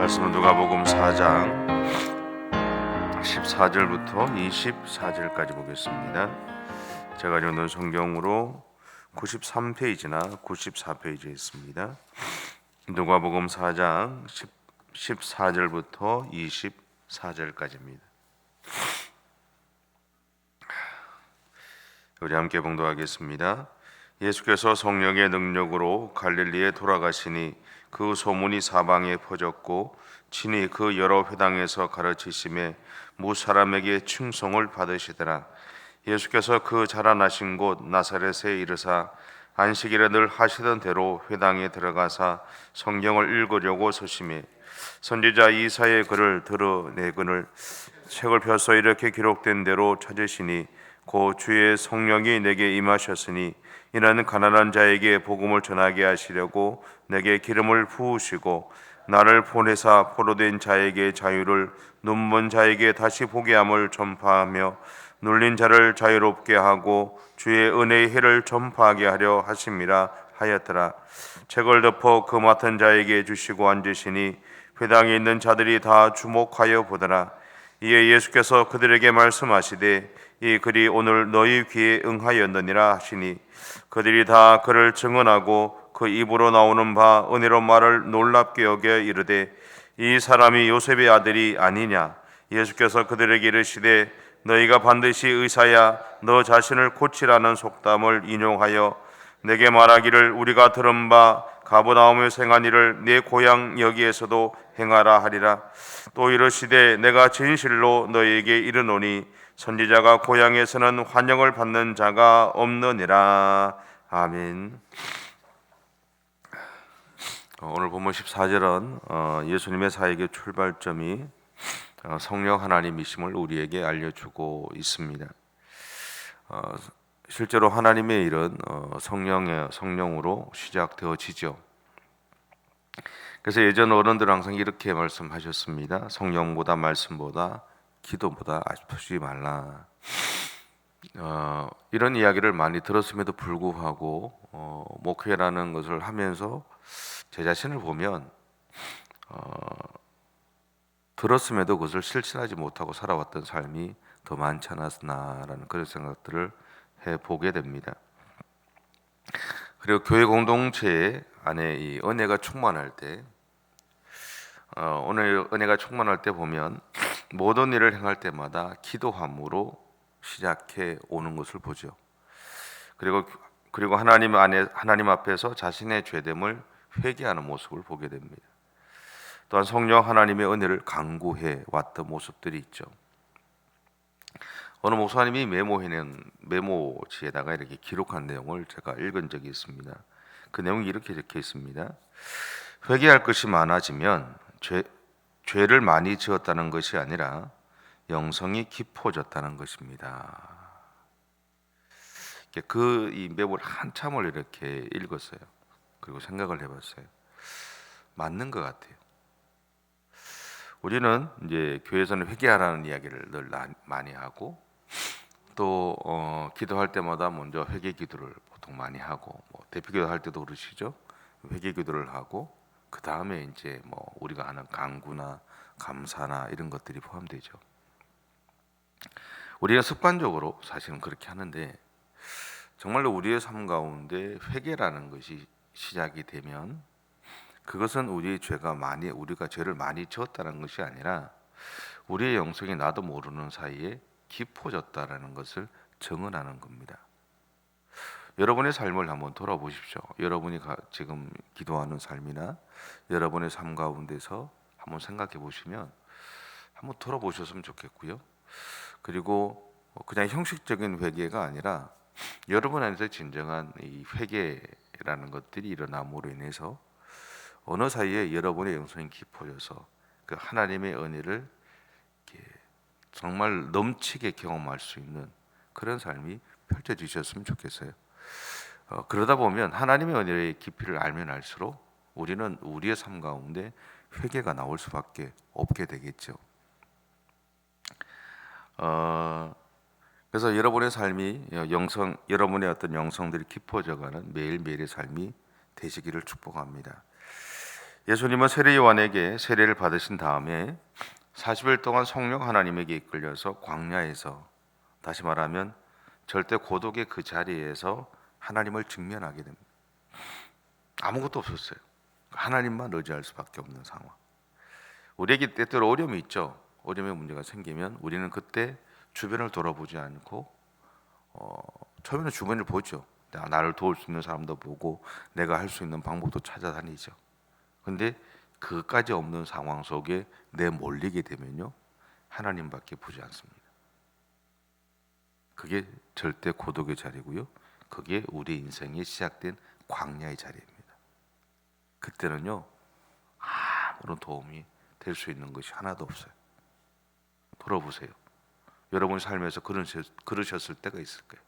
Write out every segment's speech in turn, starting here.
말씀은 누가복음 4장 14절부터 24절까지 보겠습니다. 제가 읽는 성경으로 93페이지나 94페이지에 있습니다. 누가복음 4장 14절부터 24절까지입니다. 우리 함께 봉독하겠습니다. 예수께서 성령의 능력으로 갈릴리에 돌아가시니 그 소문이 사방에 퍼졌고 친히 그 여러 회당에서 가르치심에 무사람에게 충성을 받으시더라. 예수께서 그 자라나신 곳 나사렛에 이르사 안식일에 늘 하시던 대로 회당에 들어가사 성경을 읽으려고 서심해 선지자 이사야의 글을 드러내거늘 책을 펴서 이렇게 기록된 대로 찾으시니 곧 주의 성령이 내게 임하셨으니 이는 가난한 자에게 복음을 전하게 하시려고 내게 기름을 부으시고 나를 보내사 포로된 자에게 자유를 눈먼 자에게 다시 보게 함을 전파하며 눌린 자를 자유롭게 하고 주의 은혜의 해를 전파하게 하려 하심이라 하였더라. 책을 덮어 그 맡은 자에게 주시고 앉으시니 회당에 있는 자들이 다 주목하여 보더라. 이에 예수께서 그들에게 말씀하시되 이 글이 오늘 너희 귀에 응하였느니라 하시니 그들이 다 그를 증언하고 그 입으로 나오는 바 은혜로운 말을 놀랍게 여겨 이르되 이 사람이 요셉의 아들이 아니냐. 예수께서 그들에게 이르시되 너희가 반드시 의사야 너 자신을 고치라는 속담을 인용하여 내게 말하기를 우리가 들은 바 가버나움에서 행한 일을 내 고향 여기에서도 행하라 하리라. 또 이르시되 내가 진실로 너희에게 이르노니 선지자가 고향에서는 환영을 받는 자가 없느니라. 아멘. 오늘 본문 14절은 예수님의 사역의 출발점이 성령 하나님이심을 우리에게 알려주고 있습니다. 실제로 하나님의 일은 성령으로 시작되어지죠. 그래서 예전 어른들은 항상 이렇게 말씀하셨습니다. 성령보다 말씀보다 기도보다 아프지 말라. 이런 이야기를 많이 들었음에도 불구하고 목회라는 것을 하면서 제 자신을 보면 들었음에도 그것을 실천하지 못하고 살아왔던 삶이 더 많지 않았나라는 그런 생각들을 해보게 됩니다. 그리고 교회 공동체 안에 이 은혜가 충만할 때 오늘 은혜가 충만할 때 보면 모든 일을 행할 때마다 기도함으로 시작해 오는 것을 보죠. 그리고 하나님 앞에서 자신의 죄됨을 회개하는 모습을 보게 됩니다. 또한 성령 하나님의 은혜를 간구해 왔던 모습들이 있죠. 어느 목사님이 메모지에다가 이렇게 기록한 내용을 제가 읽은 적이 있습니다. 그 내용이 이렇게 적혀 있습니다. 회개할 것이 많아지면 죄를 많이 지었다는 것이 아니라 영성이 깊어졌다는 것입니다. 이 메모를 한참을 이렇게 읽었어요. 그리고 생각을 해봤어요. 맞는 것 같아요. 우리는 이제 교회에서는 회개하라는 이야기를 늘 많이 하고 또 기도할 때마다 먼저 회개 기도를 보통 많이 하고 대표기도 할 때도 그러시죠. 회개 기도를 하고 그 다음에 이제 우리가 아는 간구나 감사나 이런 것들이 포함되죠. 우리가 습관적으로 사실은 그렇게 하는데 정말로 우리의 삶 가운데 회개라는 것이 시작이 되면 그것은 우리가 죄를 많이 지었다는 것이 아니라 우리의 영성이 나도 모르는 사이에 깊어졌다라는 것을 증언하는 겁니다. 여러분의 삶을 한번 돌아보십시오. 여러분이 지금 기도하는 삶이나 여러분의 삶 가운데서 한번 생각해 보시면 한번 돌아보셨으면 좋겠고요. 그리고 그냥 형식적인 회개가 아니라 여러분 안에서 진정한 이 회개라는 것들이 일어남으로 인해서 어느 사이에 여러분의 영성이 깊어져서 그 하나님의 은혜를 정말 넘치게 경험할 수 있는 그런 삶이 펼쳐지셨으면 좋겠어요. 그러다 보면 하나님의 은혜의 깊이를 알면 알수록 우리는 우리의 삶 가운데 회개가 나올 수밖에 없게 되겠죠. 그래서 여러분의 삶이 여러분의 어떤 영성들이 깊어져가는 매일매일의 삶이 되시기를 축복합니다. 예수님은 세례 요한에게 세례를 받으신 다음에 40일 동안 성령 하나님에게 이끌려서 광야에서, 다시 말하면 절대 고독의 그 자리에서 하나님을 직면하게 됩니다. 아무것도 없었어요. 하나님만 의지할 수밖에 없는 상황. 우리에게 때때로 어려움이 있죠. 어려움의 문제가 생기면 우리는 그때 주변을 돌아보지 않고 처음에는 주변을 보죠. 나를 도울 수 있는 사람도 보고 내가 할 수 있는 방법도 찾아다니죠. 근데 그까지 없는 상황 속에 내몰리게 되면요, 하나님밖에 보지 않습니다. 그게 절대 고독의 자리고요, 그게 우리 인생이 시작된 광야의 자리입니다. 그때는요, 아무런 도움이 될 수 있는 것이 하나도 없어요. 돌아보세요. 여러분 삶에서 그러셨을 때가 있을 거예요.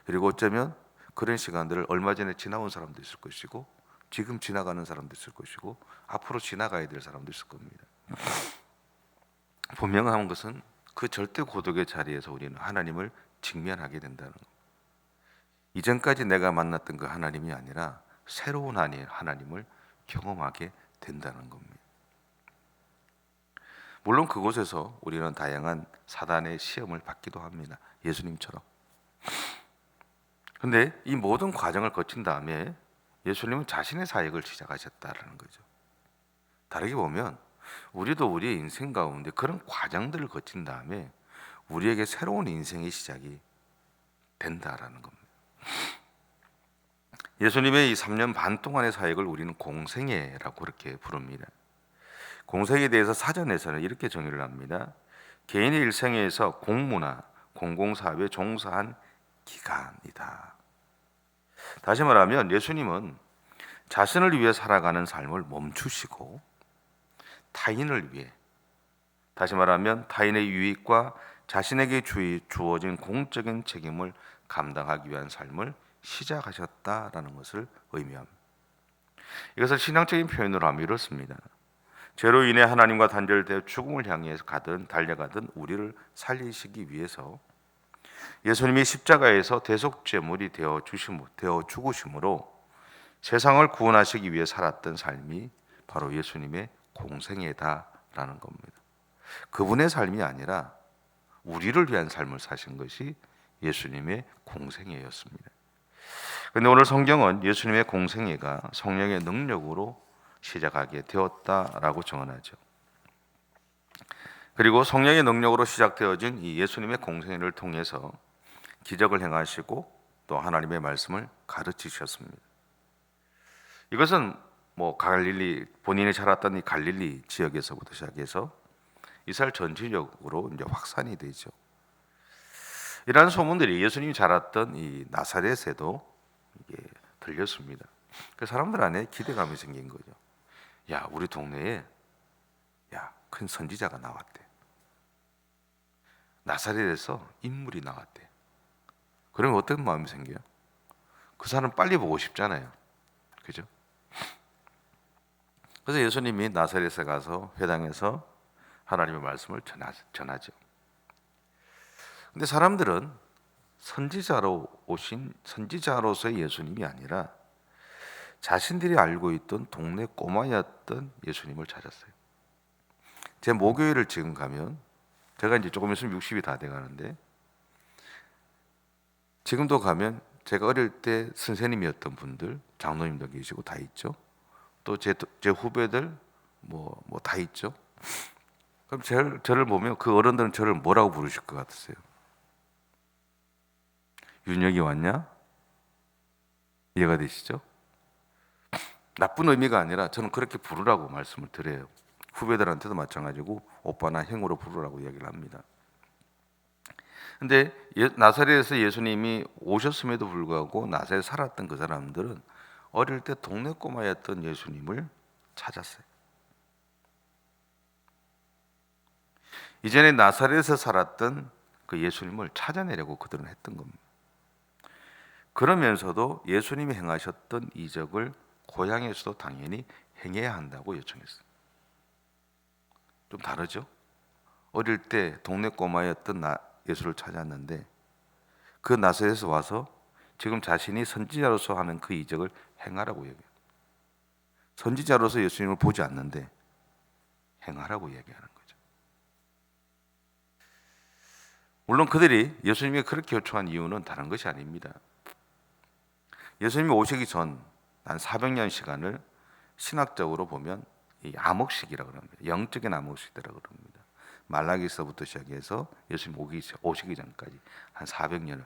그리고 어쩌면 그런 시간들을 얼마 전에 지나온 사람도 있을 것이고, 지금 지나가는 사람도 있을 것이고, 앞으로 지나가야 될 사람도 있을 겁니다. 분명한 것은 그 절대 고독의 자리에서 우리는 하나님을 직면하게 된다는 것. 이전까지 내가 만났던 그 하나님이 아니라 새로운 하나님을 경험하게 된다는 겁니다. 물론 그곳에서 우리는 다양한 사단의 시험을 받기도 합니다. 예수님처럼. 근데 이 모든 과정을 거친 다음에 예수님은 자신의 사역을 시작하셨다는 거죠. 다르게 보면 우리도 우리의 인생 가운데 그런 과정들을 거친 다음에 우리에게 새로운 인생의 시작이 된다라는 겁니다. 예수님의 이 3년 반 동안의 사역을 우리는 공생애라고 그렇게 부릅니다. 공생에 대해서 사전에서는 이렇게 정의를 합니다. 개인의 일생에서 공무나 공공사회에 종사한 기간이다. 다시 말하면 예수님은 자신을 위해 살아가는 삶을 멈추시고 타인을 위해, 다시 말하면 타인의 유익과 자신에게 주어진 공적인 책임을 감당하기 위한 삶을 시작하셨다라는 것을 의미합니다. 이것을 신앙적인 표현으로 하면 이렇습니다. 죄로 인해 하나님과 단절되어 죽음을 향해 달려가던 우리를 살리시기 위해서 예수님이 십자가에서 대속제물이 되어 죽으심으로 세상을 구원하시기 위해 살았던 삶이 바로 예수님의 공생애다라는 겁니다. 그분의 삶이 아니라 우리를 위한 삶을 사신 것이 예수님의 공생애였습니다. 그런데 오늘 성경은 예수님의 공생애가 성령의 능력으로 시작하게 되었다라고 정언하죠. 그리고 성령의 능력으로 시작되어진 이 예수님의 공생애를 통해서 기적을 행하시고 또 하나님의 말씀을 가르치셨습니다. 이것은 갈릴리, 본인이 자랐던 이 갈릴리 지역에서부터 시작해서 이스라엘 전체적으로 이제 확산이 되죠. 이러한 소문들이 예수님이 자랐던 이 나사렛에도 이게 들렸습니다. 그 사람들 안에 기대감이 생긴 거죠. 야, 우리 동네에 큰 선지자가 나왔대. 나사렛에서 인물이 나왔대. 그러면 어떤 마음이 생겨요? 그 사람 빨리 보고 싶잖아요. 그죠? 그래서 예수님이 나사렛에 가서 회당에서 하나님의 말씀을 전하죠. 근데 사람들은 선지자로서의 예수님이 아니라 자신들이 알고 있던 동네 꼬마였던 예수님을 찾았어요. 제 모교회를 지금 가면, 제가 이제 조금 있으면 60이 다 돼가는데, 지금도 가면 제가 어릴 때 선생님이었던 분들, 장로님도 계시고 다 있죠. 또 제 후배들 다 있죠. 그럼 저를 보면 그 어른들은 저를 뭐라고 부르실 것 같으세요? 윤혁이 왔냐? 이해가 되시죠? 나쁜 의미가 아니라 저는 그렇게 부르라고 말씀을 드려요. 후배들한테도 마찬가지고 오빠나 형으로 부르라고 이야기를 합니다. 근데 나사렛에서 예수님이 오셨음에도 불구하고 나사렛에 살았던 그 사람들은 어릴 때 동네 꼬마였던 예수님을 찾았어요. 이전에 나사렛에서 살았던 그 예수님을 찾아내려고 그들은 했던 겁니다. 그러면서도 예수님이 행하셨던 이적을 고향에서도 당연히 행해야 한다고 요청했어요. 좀 다르죠? 어릴 때 동네 꼬마였던 예수를 찾았는데 그 나사렛에서 와서 지금 자신이 선지자로서 하는 그 이적을 행하라고 얘기해요. 선지자로서 예수님을 보지 않는데 행하라고 얘기하는 거죠. 물론 그들이 예수님이 그렇게 요청한 이유는 다른 것이 아닙니다. 예수님이 오시기 전 한 400년 시간을 신학적으로 보면 이 암흑시기라고 합니다. 영적인 암흑시기라고 합니다. 말라기서부터 시작해서 예수님 오시기 전까지 한 400년을.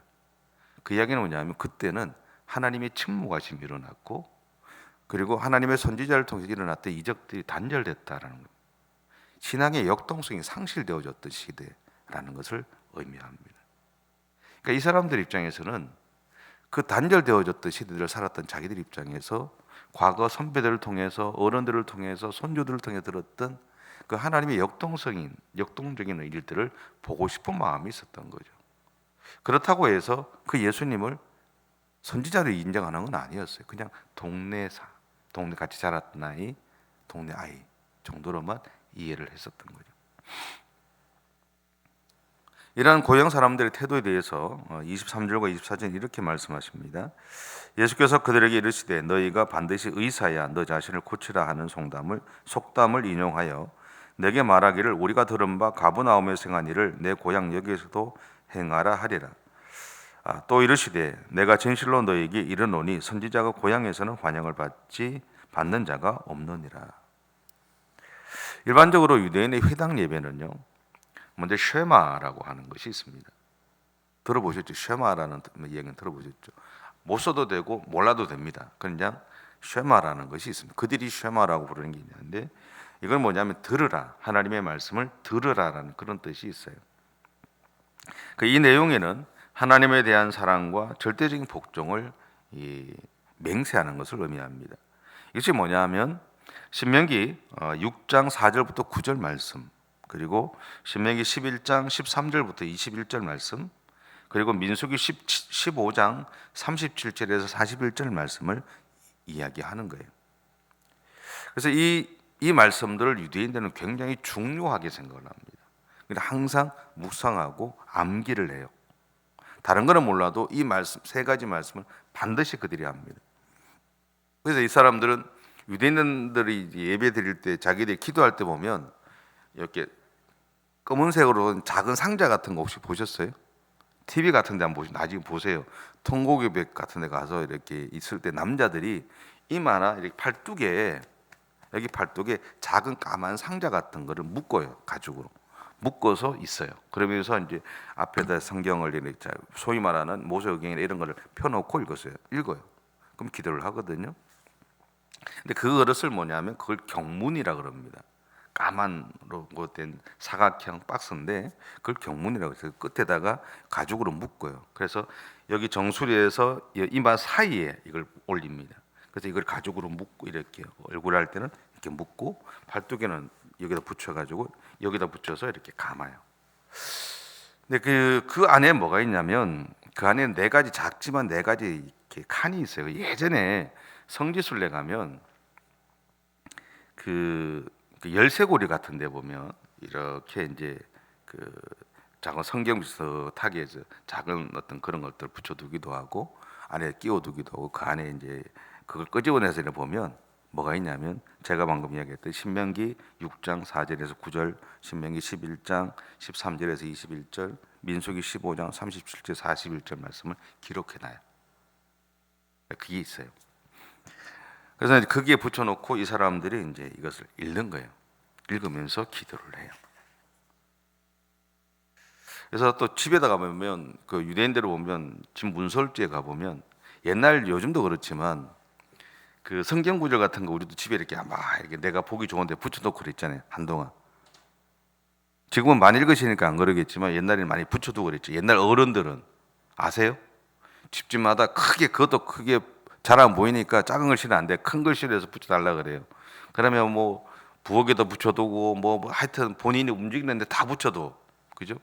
그 이야기는 뭐냐면 그때는 하나님의 침묵하심이 일어났고, 그리고 하나님의 선지자를 통해서 일어났던 이적들이 단절됐다라는 겁니다. 신앙의 역동성이 상실되어졌던 시대라는 것을 의미합니다. 그러니까 이 사람들 입장에서는 그 단절되어졌던 시대를 살았던 자기들 입장에서 과거 선배들을 통해서, 어른들을 통해서, 손주들을 통해 들었던 그 하나님의 역동적인 일들을 보고 싶은 마음이 있었던 거죠. 그렇다고 해서 그 예수님을 선지자로 인정하는 건 아니었어요. 그냥 동네 같이 자랐던 아이, 동네 아이 정도로만 이해를 했었던 거죠. 이러한 고향 사람들의 태도에 대해서 23절과 24절 이렇게 말씀하십니다. 예수께서 그들에게 이르시되 너희가 반드시 의사야 너 자신을 고치라 하는 속담을 인용하여 내게 말하기를 우리가 들은 바 가버나움에서 행한 일을 내 고향 여기에서도 행하라 하리라. 또 이르시되 내가 진실로 너희에게 이르노니 선지자가 고향에서는 환영을 받는 자가 없느니라. 일반적으로 유대인의 회당 예배는요, 먼저 쉐마라고 하는 것이 있습니다. 들어보셨죠? 쉐마라는 얘기는 들어보셨죠? 못 써도 되고 몰라도 됩니다. 그냥 쉐마라는 것이 있습니다. 그들이 쉐마라고 부르는 게 있는데, 이건 뭐냐면 들으라, 하나님의 말씀을 들으라라는 그런 뜻이 있어요. 이 내용에는 하나님에 대한 사랑과 절대적인 복종을 맹세하는 것을 의미합니다. 이것이 뭐냐면 신명기 6장 4절부터 9절 말씀, 그리고 신명기 11장 13절부터 21절 말씀, 그리고 민수기 15장 37절에서 41절 말씀을 이야기하는 거예요. 그래서 이 말씀들을 유대인들은 굉장히 중요하게 생각을 합니다. 그래서 항상 묵상하고 암기를 해요. 다른 거는 몰라도 이 말씀, 세 가지 말씀을 반드시 그들이 합니다. 그래서 이 사람들은 유대인들이 예배 드릴 때, 자기들이 기도할 때 보면 이렇게 검은색으로 작은 상자 같은 거 혹시 보셨어요? TV 같은 데 한번 나중에 보세요. 통곡예배 같은 데 가서 이렇게 있을 때 남자들이 이마나 이렇게 팔뚝에, 여기 팔뚝에 작은 까만 상자 같은 거를 묶어요. 가죽으로 묶어서 있어요. 그러면서 이제 앞에다 성경을 이렇게 소위 말하는 모세오경이나 이런 거를 펴놓고 읽어요. 그럼 기도를 하거든요. 근데 그것을 뭐냐면 그걸 경문이라 그럽니다. 까만로 된 사각형 박스인데 그걸 경문이라고 해서 끝에다가 가죽으로 묶어요. 그래서 여기 정수리에서 이마 사이에 이걸 올립니다. 그래서 이걸 가죽으로 묶고 이렇게 얼굴 할 때는 이렇게 묶고 팔뚝에는 여기다 붙여가지고 여기다 붙여서 이렇게 감아요. 근데 그 안에 뭐가 있냐면 그 안에 네 가지, 작지만 네 가지 이렇게 칸이 있어요. 예전에 성지순례 가면 그 열쇠고리 같은 데 보면 이렇게 이제 그 작은 성경 비슷하게 해서 작은 어떤 그런 것들 붙여두기도 하고 안에 끼워두기도 하고, 그 안에 이제 그걸 끄집어내서 보면 뭐가 있냐면 제가 방금 이야기했던 신명기 6장 4절에서 9절, 신명기 11장 13절에서 21절, 민수기 15장 37절 41절 말씀을 기록해놔요. 그게 있어요. 그래서 거기에 붙여놓고 이 사람들이 이제 이것을 읽는 거예요. 읽으면서 기도를 해요. 그래서 또 집에다 가보면 그 유대인들을 보면 집 문설주에 가보면 옛날 요즘도 그렇지만 그 성경 구절 같은 거 우리도 집에 이렇게 막 이렇게 내가 보기 좋은데 붙여놓고 그랬잖아요, 한동안. 지금은 많이 읽으시니까 안 그러겠지만 옛날에는 많이 붙여두고 그랬죠. 옛날 어른들은 아세요? 집집마다 그것도 크게 잘 안 보이니까 작은 글씨는 안 돼. 큰 글씨로 해서 붙여달라 그래요. 그러면 뭐 부엌에다 붙여두고 뭐 하여튼 본인이 움직이는데 다 붙여도, 그죠?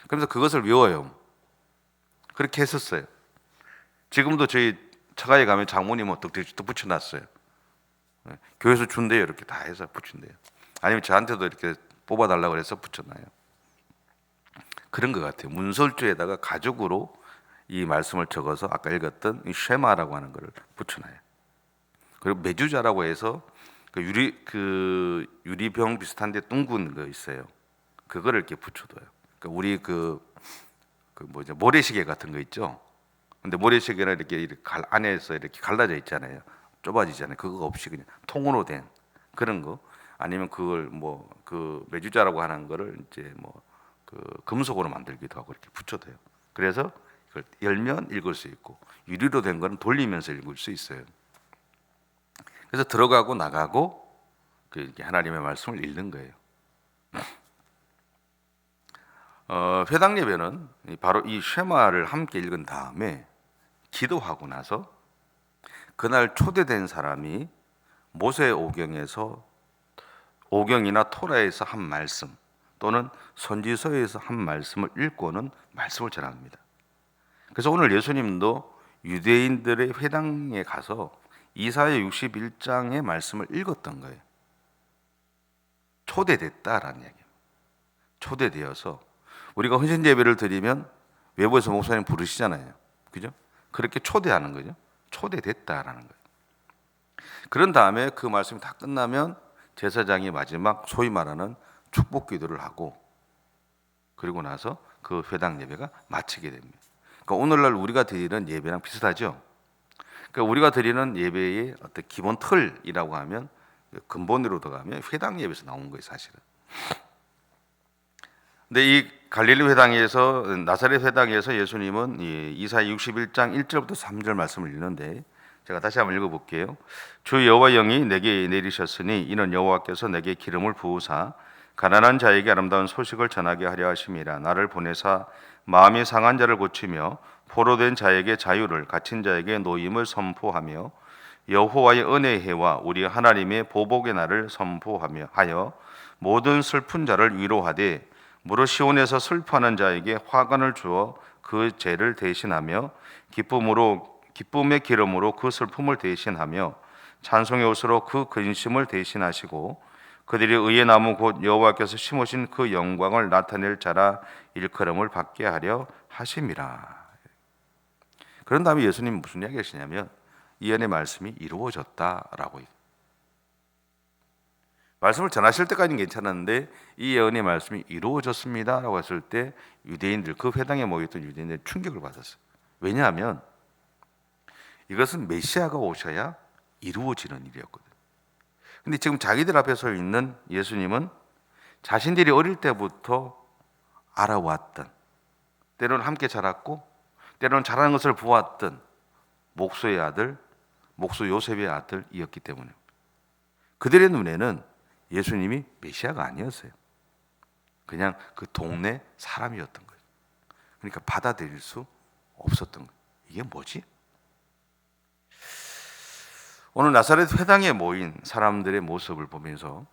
그래서 그것을 외워요. 그렇게 했었어요. 지금도 저희 처가에 가면 장모님은 또 붙여놨어요. 교회에서 준대요. 이렇게 다 해서 붙인대요. 아니면 저한테도 이렇게 뽑아달라고 해서 붙여놔요. 그런 것 같아요. 문설주에다가 가죽으로 이 말씀을 적어서 아까 읽었던 이 쉐마라고 하는 것을 붙여놔요. 그리고 메주자라고 해서 유리병 비슷한데 둥근 거 있어요. 그거를 이렇게 붙여둬요. 그러니까 우리 모래시계 같은 거 있죠. 근데 모래시계는 이렇게 안에서 이렇게 갈라져 있잖아요. 좁아지잖아요. 그거 없이 그냥 통으로 된 그런 거, 아니면 그걸 메주자라고 하는 거를 이제 금속으로 만들기도 하고 이렇게 붙여둬요. 그래서 이걸 열면 읽을 수 있고, 유리로 된 거는 돌리면서 읽을 수 있어요. 그래서 들어가고 나가고 이렇게 하나님의 말씀을 읽는 거예요. 회당 예배는 바로 이 쉐마를 함께 읽은 다음에 기도하고 나서 그날 초대된 사람이 모세 오경이나 토라에서 한 말씀 또는 선지서에서 한 말씀을 읽고는 말씀을 전합니다. 그래서 오늘 예수님도 유대인들의 회당에 가서 이사야 61장의 말씀을 읽었던 거예요. 초대됐다라는 얘기예요. 초대되어서 우리가 헌신 예배를 드리면 외부에서 목사님 부르시잖아요. 그죠? 그렇게 초대하는 거죠. 초대됐다라는 거예요. 그런 다음에 그 말씀이 다 끝나면 제사장이 마지막 소위 말하는 축복 기도를 하고, 그리고 나서 그 회당 예배가 마치게 됩니다. 그러니까 오늘날 우리가 드리는 예배랑 비슷하죠. 그러니까 우리가 드리는 예배의 어떤 기본 틀이라고 하면, 근본으로 들어가면 회당 예배에서 나온 거예요, 사실은. 근데 이 갈릴리 회당에서, 나사렛 회당에서 예수님은 이사야 61장 1절부터 3절 말씀을 읽는데, 제가 다시 한번 읽어볼게요. 주 여호와 영이 내게 내리셨으니 이는 여호와께서 내게 기름을 부으사 가난한 자에게 아름다운 소식을 전하게 하려 하심이라. 나를 보내사 마음이 상한 자를 고치며 포로된 자에게 자유를, 갇힌 자에게 노임을 선포하며 여호와의 은혜의 해와 우리 하나님의 보복의 날을 선포하며 하여 모든 슬픈 자를 위로하되 무릇 시온에서 슬퍼하는 자에게 화관을 주어 그 죄를 대신하며 기쁨의 기름으로 그 슬픔을 대신하며 찬송의 옷으로 그 근심을 대신하시고 그들이 의의 나무 곧 여호와께서 심으신 그 영광을 나타낼 자라 일컬음을 받게 하려 하심이라. 그런 다음에 예수님이 무슨 이야기 하시냐면 예언의 말씀이 이루어졌다라고. 말씀을 전하실 때까지는 괜찮았는데 이 예언의 말씀이 이루어졌습니다라고 했을 때 유대인들, 그 회당에 모였던 유대인들 충격을 받았어요. 왜냐하면 이것은 메시아가 오셔야 이루어지는 일이었거든요. 근데 지금 자기들 앞에 서 있는 예수님은 자신들이 어릴 때부터 알아왔던, 때로는 함께 자랐고 때로는 자라는 것을 보았던 목수의 아들, 목수 요셉의 아들이었기 때문에 그들의 눈에는 예수님이 메시아가 아니었어요. 그냥 그 동네 사람이었던 거예요. 그러니까 받아들일 수 없었던 거예요. 이게 뭐지? 오늘 나사렛 회당에 모인 사람들의 모습을 보면서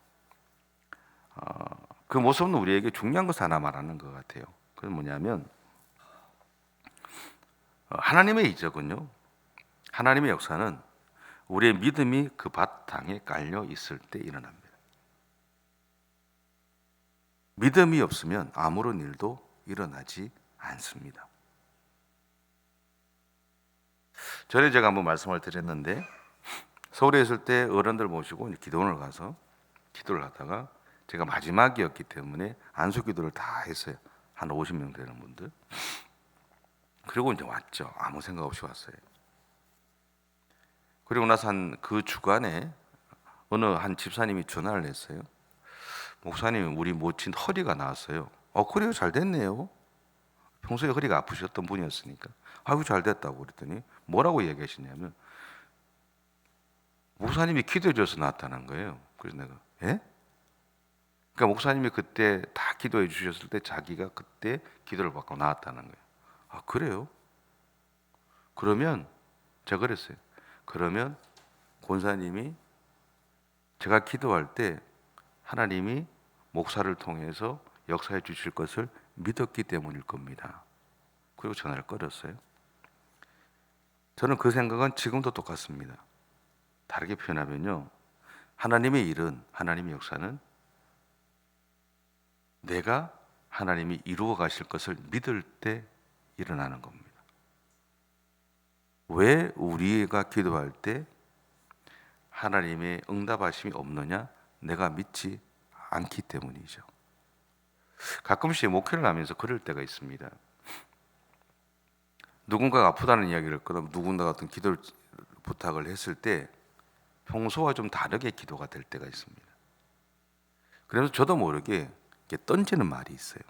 그 모습은 우리에게 중요한 것을 하나 말하는 것 같아요. 그건 뭐냐면 하나님의 이적은요, 하나님의 역사는 우리의 믿음이 그 바탕에 깔려 있을 때 일어납니다. 믿음이 없으면 아무런 일도 일어나지 않습니다. 전에 제가 한번 말씀을 드렸는데 서울에 있을 때 어른들 모시고 기도원을 가서 기도를 하다가 제가 마지막이었기 때문에 안수 기도를 다 했어요. 한 50명 되는 분들. 그리고 이제 왔죠. 아무 생각 없이 왔어요. 그리고 나서 한 그 주간에 어느 한 집사님이 전화를 했어요. 목사님, 우리 모친 허리가 나왔어요. 그래요? 잘 됐네요. 평소에 허리가 아프셨던 분이었으니까. 아이고 잘 됐다고 그랬더니 뭐라고 얘기하시냐면 목사님이 기도해 줘서 나왔다는 거예요. 그래서 내가 예? 그러니까 목사님이 그때 다 기도해 주셨을 때 자기가 그때 기도를 받고 나왔다는 거예요. 아 그래요? 그러면 제가 그랬어요. 그러면 권사님이 제가 기도할 때 하나님이 목사를 통해서 역사해 주실 것을 믿었기 때문일 겁니다. 그리고 전화를 끊었어요. 저는 그 생각은 지금도 똑같습니다. 다르게 표현하면요, 하나님의 일은, 하나님의 역사는 내가 하나님이 이루어 가실 것을 믿을 때 일어나는 겁니다. 왜 우리가 기도할 때 하나님의 응답하심이 없느냐? 내가 믿지 않기 때문이죠. 가끔씩 목회를 하면서 그럴 때가 있습니다. 누군가가 아프다는 이야기를 끊어 누군가 같은 기도를 부탁을 했을 때 평소와 좀 다르게 기도가 될 때가 있습니다. 그래서 저도 모르게 이렇게 던지는 말이 있어요.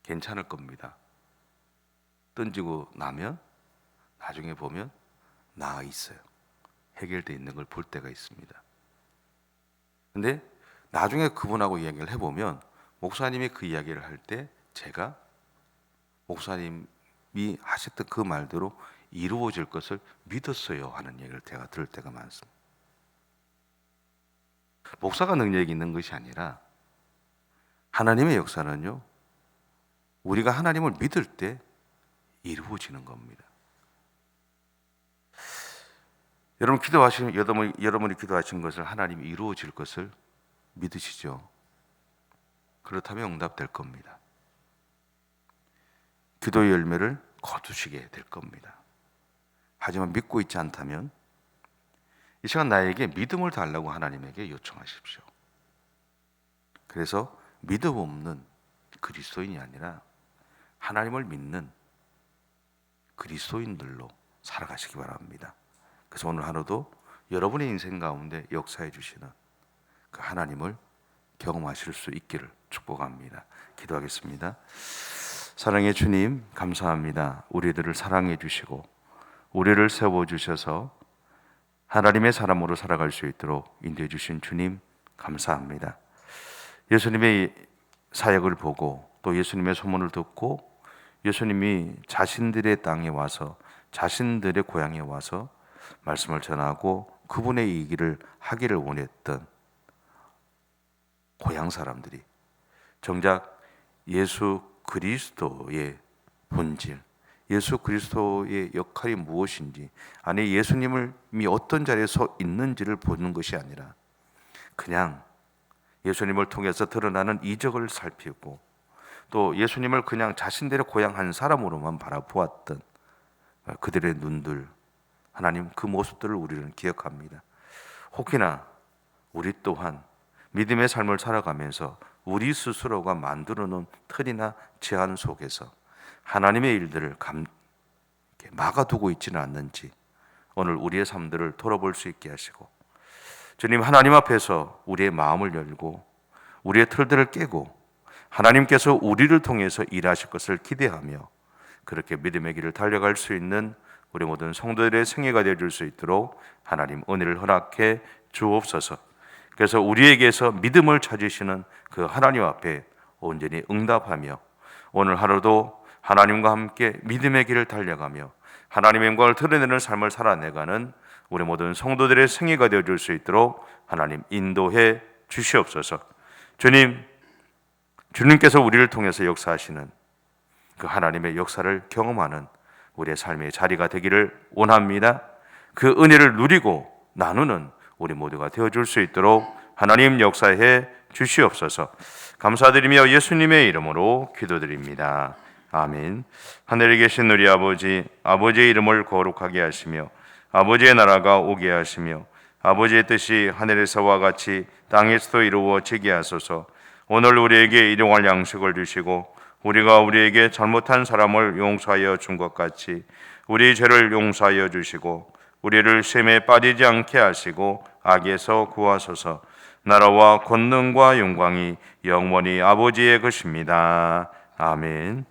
괜찮을 겁니다. 던지고 나면 나중에 보면 나아 있어요. 해결되어 있는 걸 볼 때가 있습니다. 근데 나중에 그분하고 이야기를 해보면 목사님이 그 이야기를 할 때 제가 목사님이 하셨던 그 말대로 이루어질 것을 믿었어요 하는 얘기를 제가 들을 때가 많습니다. 목사가 능력이 있는 것이 아니라 하나님의 역사는요, 우리가 하나님을 믿을 때 이루어지는 겁니다. 여러분이 기도하신 것을 하나님이 이루어질 것을 믿으시죠? 그렇다면 응답될 겁니다. 기도의 열매를 거두시게 될 겁니다. 하지만 믿고 있지 않다면 이 시간 나에게 믿음을 달라고 하나님에게 요청하십시오. 그래서 믿음 없는 그리스도인이 아니라 하나님을 믿는 그리스도인들로 살아가시기 바랍니다. 그래서 오늘 하루도 여러분의 인생 가운데 역사해 주시는 그 하나님을 경험하실 수 있기를 축복합니다. 기도하겠습니다. 사랑의 주님, 감사합니다. 우리들을 사랑해 주시고 우리를 세워 주셔서 하나님의 사람으로 살아갈 수 있도록 인도해 주신 주님 감사합니다. 예수님의 사역을 보고 또 예수님의 소문을 듣고 예수님이 자신들의 땅에 와서 자신들의 고향에 와서 말씀을 전하고 그분의 얘기를 하기를 원했던 고향 사람들이 정작 예수 그리스도의 본질, 예수 그리스도의 역할이 무엇인지, 아니 예수님이 어떤 자리에 서 있는지를 보는 것이 아니라 그냥 예수님을 통해서 드러나는 이적을 살피고 또 예수님을 그냥 자신들의 고향 한 사람으로만 바라보았던 그들의 눈들, 하나님 그 모습들을 우리는 기억합니다. 혹이나 우리 또한 믿음의 삶을 살아가면서 우리 스스로가 만들어 놓은 틀이나 제한 속에서 하나님의 일들을 막아두고 있지는 않는지 오늘 우리의 삶들을 돌아볼 수 있게 하시고, 주님 하나님 앞에서 우리의 마음을 열고 우리의 틀들을 깨고 하나님께서 우리를 통해서 일하실 것을 기대하며 그렇게 믿음의 길을 달려갈 수 있는 우리 모든 성도들의 생애가 되어줄 수 있도록 하나님 은혜를 허락해 주옵소서. 그래서 우리에게서 믿음을 찾으시는 그 하나님 앞에 온전히 응답하며 오늘 하루도 하나님과 함께 믿음의 길을 달려가며 하나님의 영광을 드러내는 삶을 살아내가는 우리 모든 성도들의 생애가 되어줄 수 있도록 하나님 인도해 주시옵소서. 주님께서 우리를 통해서 역사하시는 그 하나님의 역사를 경험하는 우리의 삶의 자리가 되기를 원합니다. 그 은혜를 누리고 나누는 우리 모두가 되어줄 수 있도록 하나님 역사해 주시옵소서. 감사드리며 예수님의 이름으로 기도드립니다. 아멘. 하늘에 계신 우리 아버지, 아버지의 이름을 거룩하게 하시며 아버지의 나라가 오게 하시며 아버지의 뜻이 하늘에서와 같이 땅에서도 이루어지게 하소서. 오늘 우리에게 일용할 양식을 주시고 우리가 우리에게 잘못한 사람을 용서하여 준 것 같이 우리 죄를 용서하여 주시고 우리를 시험에 빠지지 않게 하시고 악에서 구하소서. 나라와 권능과 영광이 영원히 아버지의 것입니다. 아멘.